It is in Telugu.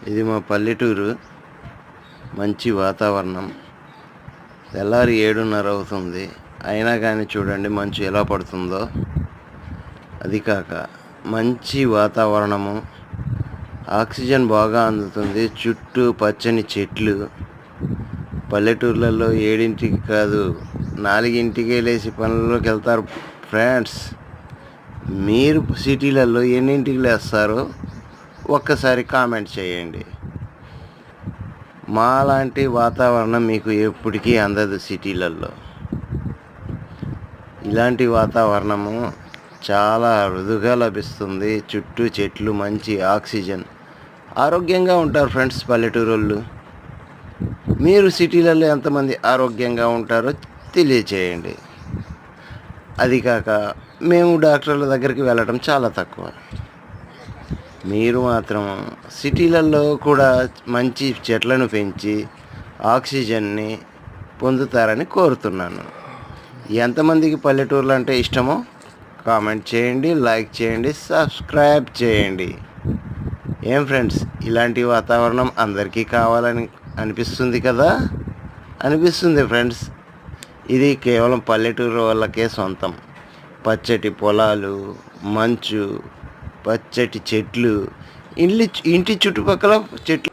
ఇది మా పల్లెటూరు. మంచి వాతావరణం. తెల్లారి 7:30 అవుతుంది. అయినా కానీ చూడండి మంచు ఎలా పడుతుందో. అది కాక మంచి వాతావరణము, ఆక్సిజన్ బాగా అందుతుంది. చుట్టూ పచ్చని చెట్లు. పల్లెటూర్లలో 7ంటికి కాదు 4ంటికే లేచి పనుల్లోకి వెళ్తారు ఫ్రెండ్స్. మీరు సిటీలలో ఎన్నింటికి లేస్తారో ఒక్కసారి కామెంట్ చేయండి. మాలాంటి వాతావరణం మీకు ఎప్పటికీ అందదు సిటీలలో. ఇలాంటి వాతావరణము చాలా అరుదుగా లభిస్తుంది. చుట్టూ చెట్లు, మంచి ఆక్సిజన్, ఆరోగ్యంగా ఉంటారు ఫ్రెండ్స్ పల్లెటూరు వాళ్ళు. మీరు సిటీలలో ఎంతమంది ఆరోగ్యంగా ఉంటారో తెలియచేయండి. అది కాక మేము డాక్టర్ల దగ్గరికి వెళ్ళడం చాలా తక్కువ. మీరు మాత్రం సిటీలలో కూడా మంచి చెట్లను పెంచి ఆక్సిజన్ని పొందుతారని కోరుతున్నాను. ఎంతమందికి పల్లెటూర్లు అంటే ఇష్టమో కామెంట్ చేయండి, లైక్ చేయండి, సబ్స్క్రైబ్ చేయండి. ఏం ఫ్రెండ్స్, ఇలాంటి వాతావరణం అందరికీ కావాలని అనిపిస్తుంది కదా? అనిపిస్తుంది ఫ్రెండ్స్. ఇది కేవలం పల్లెటూరు వాళ్ళకే సొంతం. పచ్చటి పొలాలు, మంచు, పచ్చటి చెట్లు, ఇంటి చుట్టుపక్కల చెట్లు.